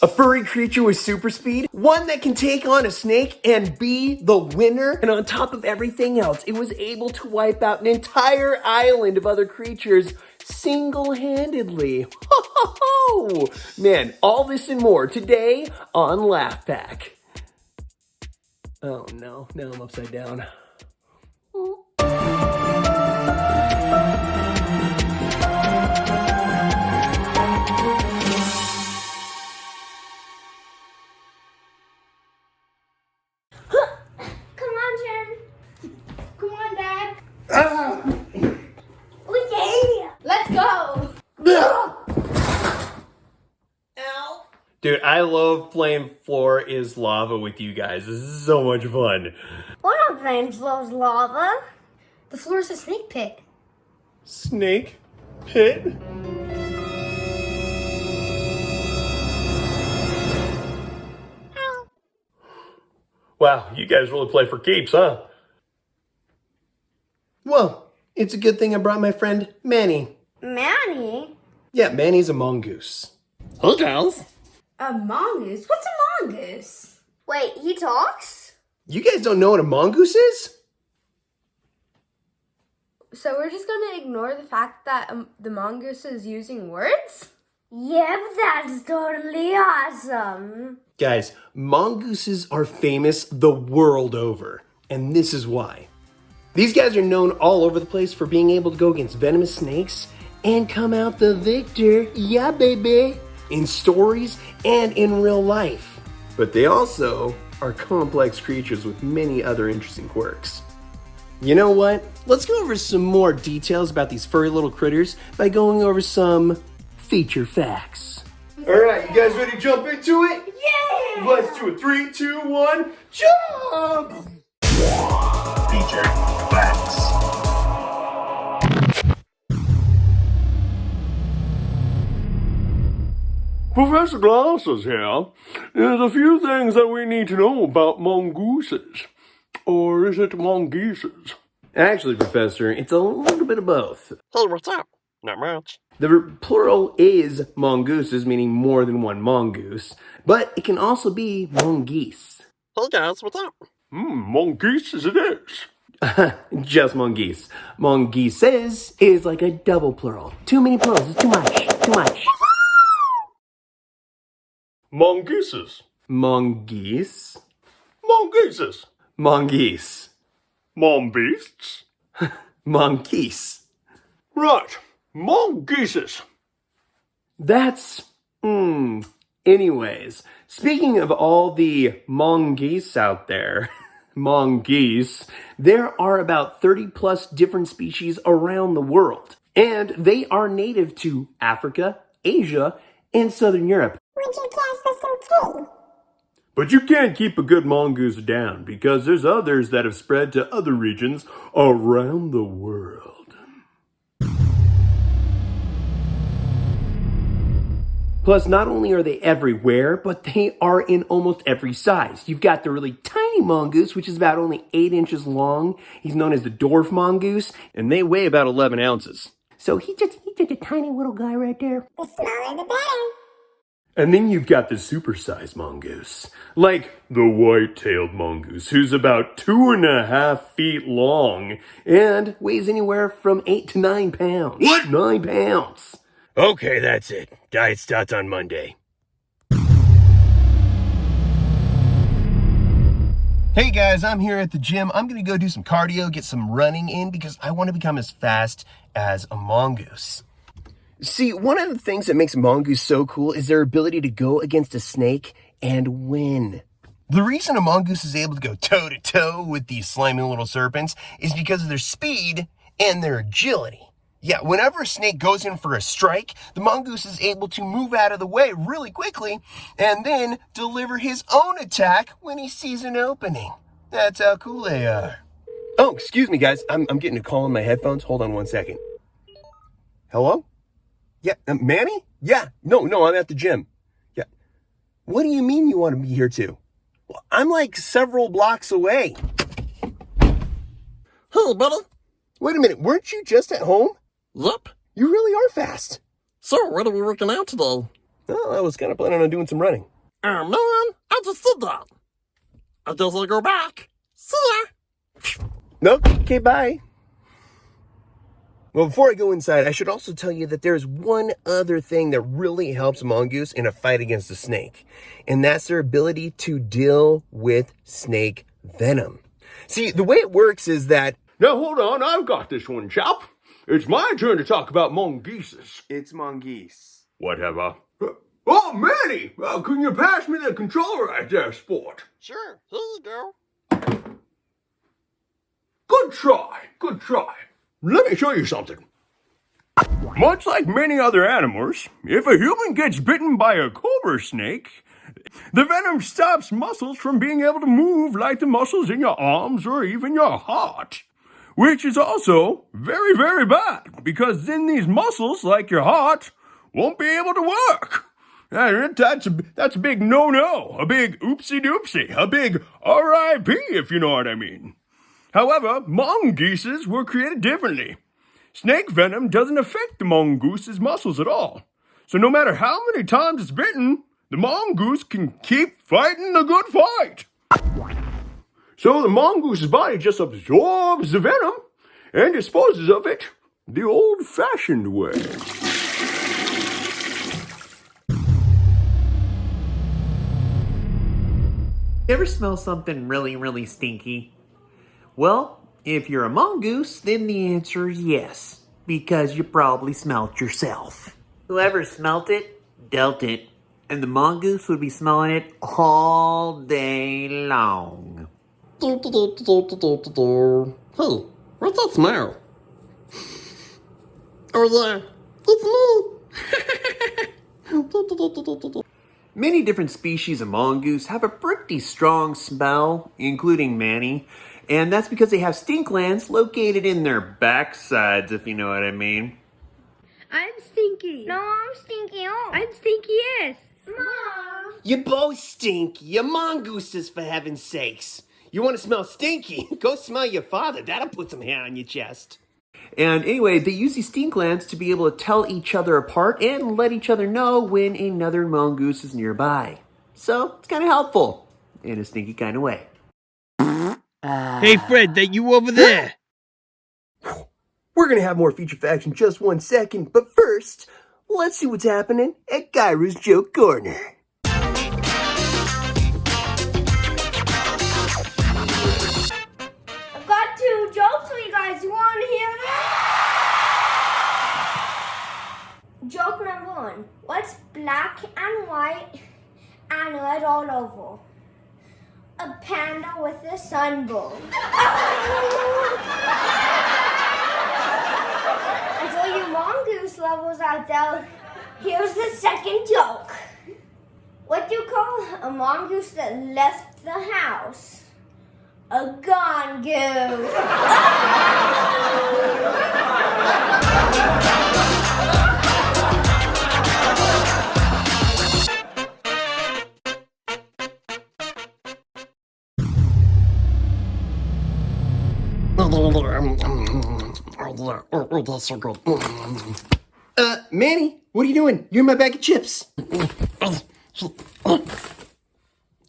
A furry creature with super speed, one that can take on a snake and be the winner. And on top of everything else, it was able to wipe out an entire island of other creatures single-handedly. Ho, ho, ho! Man, all this and more today on Laf Pack. Oh no, now I'm upside down. Dude, I love playing Floor is Lava with you guys. This is so much fun. We're not playing Floor is Lava. The floor is a snake pit. Snake pit? Wow, you guys really play for keeps, huh? Well, it's a good thing I brought my friend Manny. Manny? Yeah, Manny's a mongoose. Hey guys. A mongoose? What's a mongoose? Wait, he talks? You guys don't know what a mongoose is? So we're just gonna ignore the fact that the mongoose is using words? Yep, that's totally awesome. Guys, mongooses are famous the world over, and this is why. These guys are known all over the place for being able to go against venomous snakes and come out the victor, yeah baby, in stories and in real life. But they also are complex creatures with many other interesting quirks. You know what? Let's go over some more details about these furry little critters by going over some feature facts. All right, you guys ready to jump into it? Yeah! Let's do it. 3, 2, 1, jump! Feature facts. Professor Glasses here. There's a few things that we need to know about mongooses. Or is it mongeeses? Actually, Professor, it's a little bit of both. Hey, what's up? Not much. The plural is mongooses, meaning more than one mongoose, but it can also be mongoese. Hey guys, what's up? Mongooses it is. Just mongoose. Mongooses is like a double plural. Too many plurals is too much. Too much. Mongooses. Mongoose. Mongooses. Mongoose. Monbeasts. Mongoose. Right. Mongooses. That's, Anyways, speaking of all the mongoose out there, mongoose, there are about 30 plus different species around the world. And they are native to Africa, Asia, and Southern Europe. Would you care for some tea? But you can't keep a good mongoose down because there's others that have spread to other regions around the world. Plus, not only are they everywhere, but they are in almost every size. You've got the really tiny mongoose, which is about only 8 inches long. He's known as the dwarf mongoose, and they weigh about 11 ounces. So he's just a tiny little guy right there. The smaller the better. And then you've got the supersized mongoose, like the white-tailed mongoose, who's about 2.5 feet long And weighs anywhere from 8 to 9 pounds. What? 9 pounds. Okay, that's it. Diet starts on Monday. Hey guys, I'm here at the gym. I'm gonna go do some cardio, get some running in because I want to become as fast as a mongoose. See, one of the things that makes a mongoose so cool is their ability to go against a snake and win. The reason a mongoose is able to go toe-to-toe with these slimy little serpents is because of their speed and their agility. Yeah, whenever a snake goes in for a strike, the mongoose is able to move out of the way really quickly and then deliver his own attack when he sees an opening. That's how cool they are. Oh, excuse me, guys. I'm getting a call on my headphones. Hold on one second. Hello? Yeah, Manny? Yeah, no, I'm at the gym. Yeah. What do you mean you want to be here too? Well, I'm like several blocks away. Hey, buddy. Wait a minute, weren't you just at home? Yep. You really are fast. So, what are we working out today? Well, I was kind of planning on doing some running. Man, I just did that. I guess I'll go back. See ya. Nope. Okay, bye. Well, before I go inside, I should also tell you that there's one other thing that really helps a mongoose in a fight against a snake, and that's their ability to deal with snake venom. See, the way it works is that... Now hold on, I've got this one, chap. It's my turn to talk about mongooses. It's mongoose. Whatever. Oh, Manny! Can you pass me the controller right there, sport? Sure, here you go. Good try, good try. Let me show you something. Much like many other animals, if a human gets bitten by a cobra snake, the venom stops muscles from being able to move like the muscles in your arms or even your heart. Which is also very, very bad, because then these muscles, like your heart, won't be able to work. That's a big no-no, a big oopsie-doopsie, a big R.I.P. if you know what I mean. However, mongooses were created differently. Snake venom doesn't affect the mongoose's muscles at all. So no matter how many times it's bitten, the mongoose can keep fighting the good fight. So the mongoose's body just absorbs the venom and disposes of it the old-fashioned way. You ever smell something really, really stinky? Well, if you're a mongoose, then the answer is yes, because you probably smelt yourself. Whoever smelt it, dealt it, and the mongoose would be smelling it all day long. Hey, what's that smell? Oh yeah, it's me. Many different species of mongoose have a pretty strong smell, including Manny, and that's because they have stink glands located in their backsides, if you know what I mean. I'm stinky. No, I'm stinky. Oh. I'm stinkiest. Mom. You both stink. You mongooses, for heaven's sakes. You want to smell stinky? Go smell your father. That'll put some hair on your chest. And anyway, they use these stink glands to be able to tell each other apart and let each other know when another mongoose is nearby. So, it's kind of helpful, in a stinky kind of way. Hey Fred, that you over there? We're going to have more feature facts in just 1 second, but first, let's see what's happening at Gyro's Joke Corner. I've got 2 jokes for you guys. You want to hear them? Joke number 1. What's black and white and red all over? A panda with a sunburn. And for you mongoose lovers out there, here's the second joke. What do you call a mongoose that left the house? A gone goose. Oh, that's so good. Manny, what are you doing? You're in my bag of chips. Oh,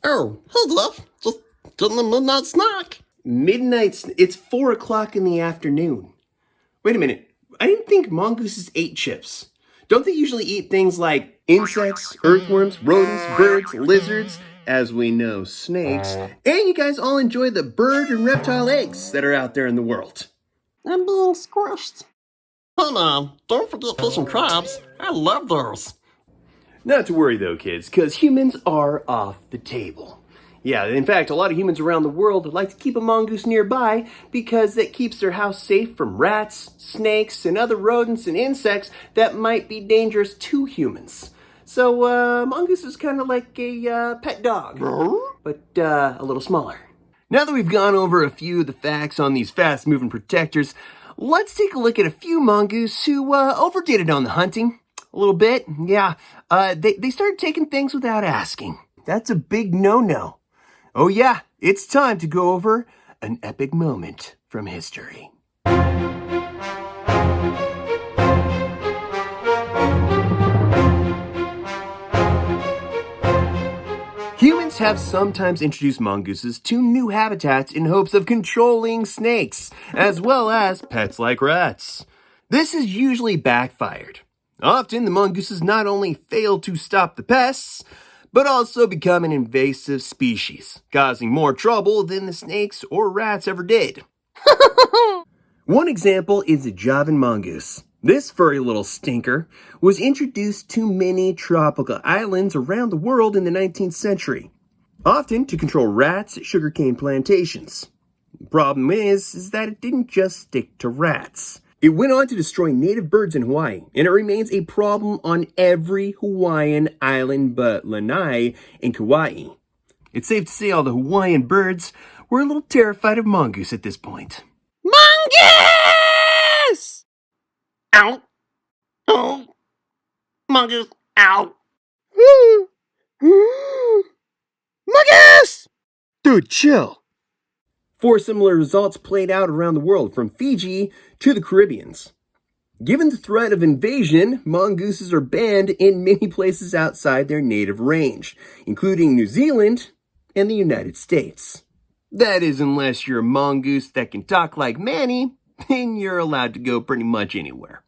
hey Laf, just getting a midnight snack. It's 4 o'clock in the afternoon. Wait a minute. I didn't think mongooses ate chips. Don't they usually eat things like insects, earthworms, rodents, birds, lizards, as we know, snakes, and you guys all enjoy the bird and reptile eggs that are out there in the world? I'm being squished. Hey man, don't forget fish and crabs. I love those. Not to worry though, kids, because humans are off the table. Yeah, in fact, a lot of humans around the world like to keep a mongoose nearby because that keeps their house safe from rats, snakes, and other rodents and insects that might be dangerous to humans. So, mongoose is kind of like a pet dog, but a little smaller. Now that we've gone over a few of the facts on these fast-moving protectors, let's take a look at a few mongoose who overdid it on the hunting. A little bit, yeah. They started taking things without asking. That's a big no-no. Oh yeah, it's time to go over an epic moment from history. Humans have sometimes introduced mongooses to new habitats in hopes of controlling snakes, as well as pets like rats. This has usually backfired. Often, the mongooses not only fail to stop the pests, but also become an invasive species, causing more trouble than the snakes or rats ever did. One example is the Javan mongoose. This furry little stinker was introduced to many tropical islands around the world in the 19th century, often to control rats at sugarcane plantations. The problem is that it didn't just stick to rats. It went on to destroy native birds in Hawaii, and it remains a problem on every Hawaiian island but Lanai and Kauai. It's safe to say all the Hawaiian birds were a little terrified of mongoose at this point. Mongoose! Ow! Oh! Mongoose! Ow! Mongoose! Dude, chill. 4 similar results played out around the world, from Fiji to the Caribbeans. Given the threat of invasion, mongooses are banned in many places outside their native range, including New Zealand and the United States. That is, unless you're a mongoose that can talk like Manny, then you're allowed to go pretty much anywhere.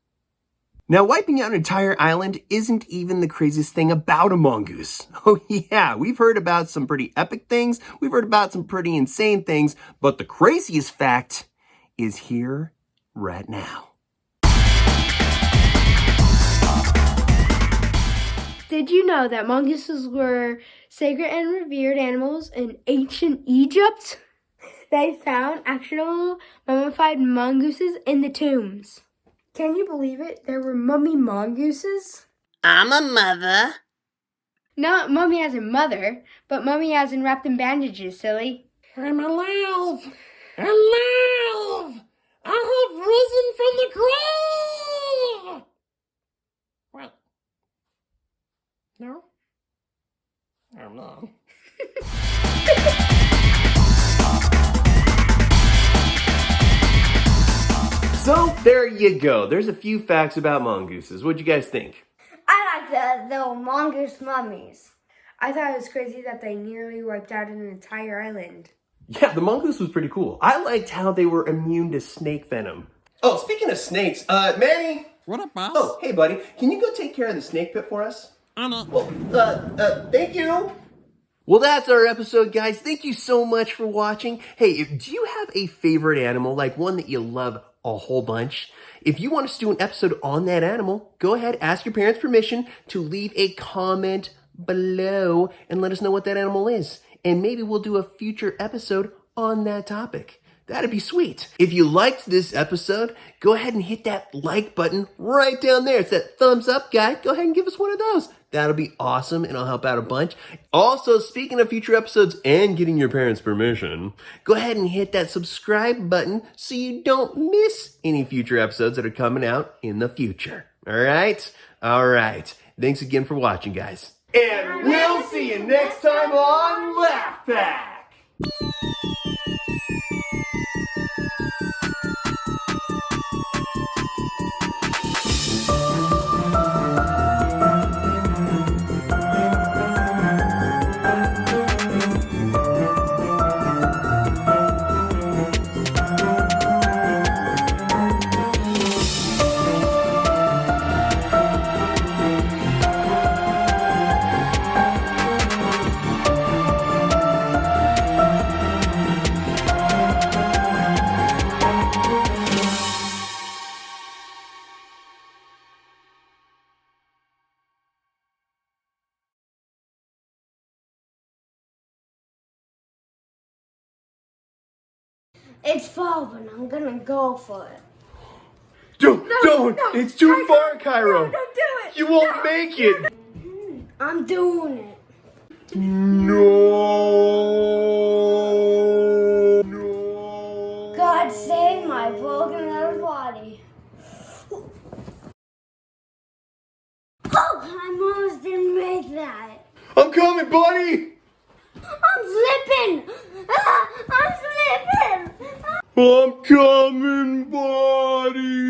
Now, wiping out an entire island isn't even the craziest thing about a mongoose. Oh yeah, we've heard about some pretty epic things, we've heard about some pretty insane things, but the craziest fact is here right now. Did you know that mongooses were sacred and revered animals in ancient Egypt? They found actual mummified mongooses in the tombs. Can you believe it? There were mummy mongooses? I'm a mother. Not mummy as in mother, but mummy as in wrapped in bandages, silly. I'm alive! Alive! I have risen from the grave! What? No? Oh no. So, there you go. There's a few facts about mongooses. What'd you guys think? I like the mongoose mummies. I thought it was crazy that they nearly wiped out an entire island. Yeah, the mongoose was pretty cool. I liked how they were immune to snake venom. Oh, speaking of snakes, Manny! What up, boss? Oh, hey buddy, can you go take care of the snake pit for us? I know. Well, thank you! Well, that's our episode, guys. Thank you so much for watching. Hey, do you have a favorite animal, like one that you love a whole bunch? If you want us to do an episode on that animal, go ahead, ask your parents' permission to leave a comment below and let us know what that animal is. And maybe we'll do a future episode on that topic. That'd be sweet. If you liked this episode, go ahead and hit that like button right down there. It's that thumbs up guy. Go ahead and give us one of those. That'll be awesome, and I'll help out a bunch. Also, speaking of future episodes and getting your parents' permission, go ahead and hit that subscribe button so you don't miss any future episodes that are coming out in the future. All right? All right. Thanks again for watching, guys. And we'll see you next time on Laf Pack. It's fall, but I'm gonna go for it. Don't! It's too far, Cairo. No, don't do it. You won't make it. I'm doing it. No. God save my broken little body. Oh, I almost didn't make that. I'm coming, buddy. I'm slipping. I'm slipping. I'm coming, buddy.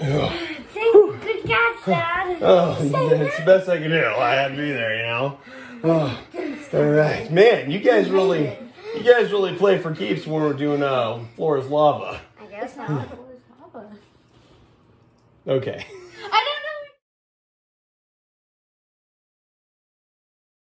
Good catch, Dad. Oh, it's the best I can do. I had to be there, you know. Oh, all right, man. You guys really play for keeps when we're doing floor is lava. I guess not. Okay.